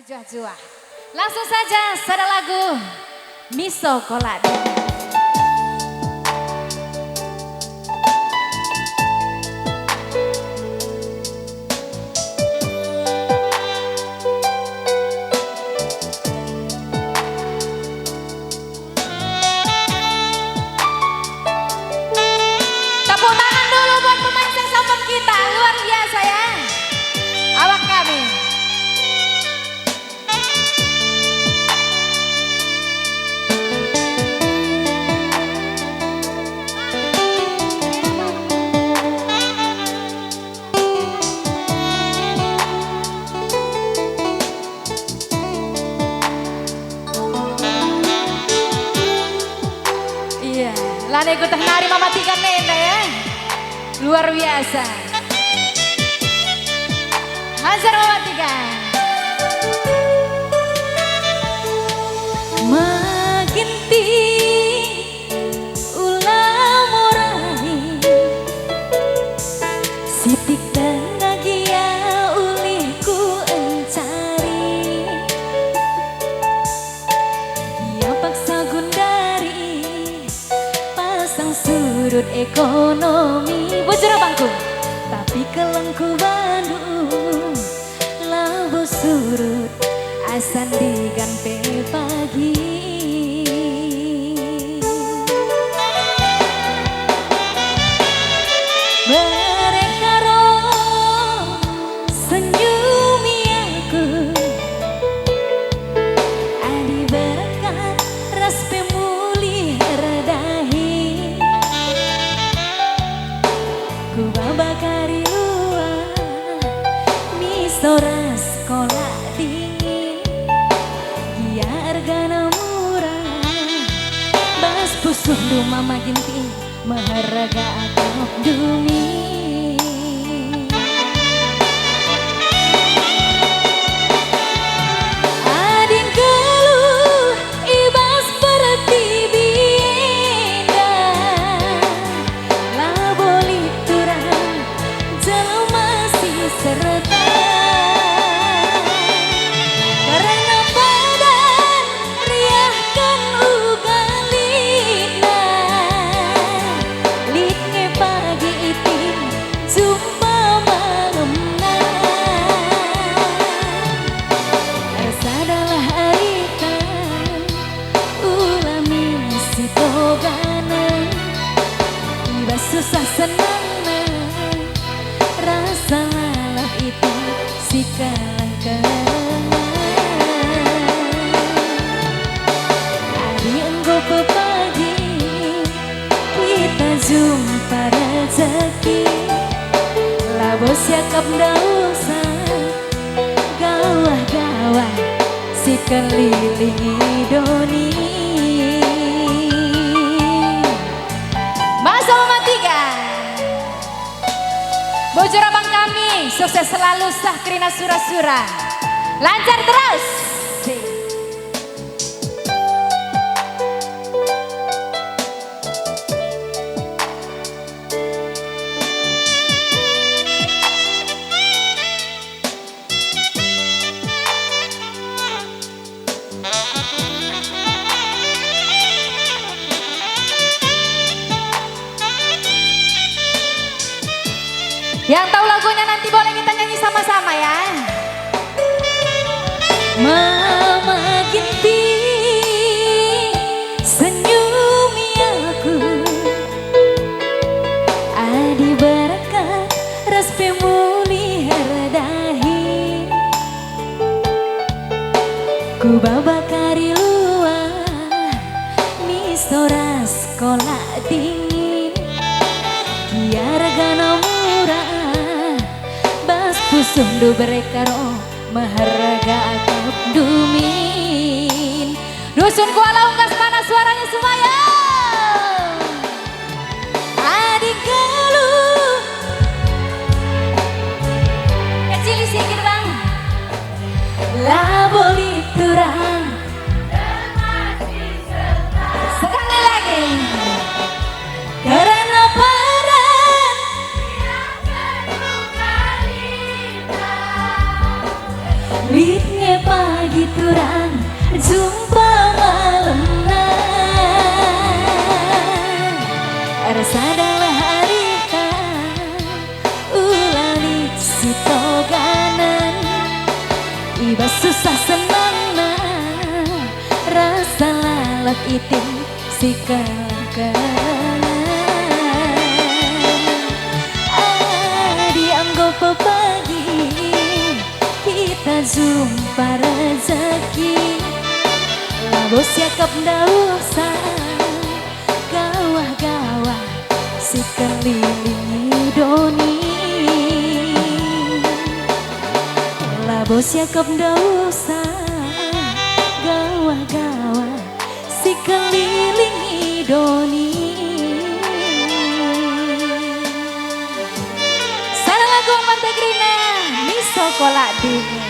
berjuah-juah. Langsung saja ada lagu Miso Kolade. Tepuk tangan dulu buat pemain saxophone kita, luar biasa ya. Awak kami. Lane ikut nari mama tiga nenda ya. Luar biasa. Hazar mama tiga. Makin ulah morai sitik tenagia ulihku encari dia paksa gundari pasang surut ekonomi bojor bangku tapi kelengku Bandung labu surut asan diganti pagi mereka roh senyumi aku adi berkat ras pemulih redahi ku babakari luar misora sekolah dingin dia hargana murah bas pusuh rumah makin tinggi maharaga atau dumi ading keluh ibas seperti bienda lah boleh turang jauh masih serta karena badan riahkan ugalina litnya pagi itin jumpa mengenang sadalah harikan ulami si toganan ibas susah senang rasa lalap itu si kalang-kalangan hari engkau pepagi kita jumpa rezeki labo siakap dausa gawah-gawah si kelilingi doni Mas Mama Tiga bojor abang kami sukses selalu sah Krina Surasura lancar terus. Yang tahu lagunya nanti boleh kita nyanyi sama-sama ya. Mama Ginti senyumi aku adi berkat ras pemulih redahi ku babakari luar misora sekolah dingin kiara gana murah pusuh du berekaro maharaga atau dumin dusun kuala unggas mana suaranya semuanya adik keluh kecil sikit bang lah boleh turang sekali lagi karena padan litnya turang jumpa malam rasa dalah harita ulali sitoganan iba susah senang rasa lalat itim si kangen dianggap pagi kita jumpa rezeki labos yakap dausa gawah-gawah si keliling doni labos yakap dausa gawah-gawah si keliling doni. Sarang lagu Mantegrina Miso kolak dingin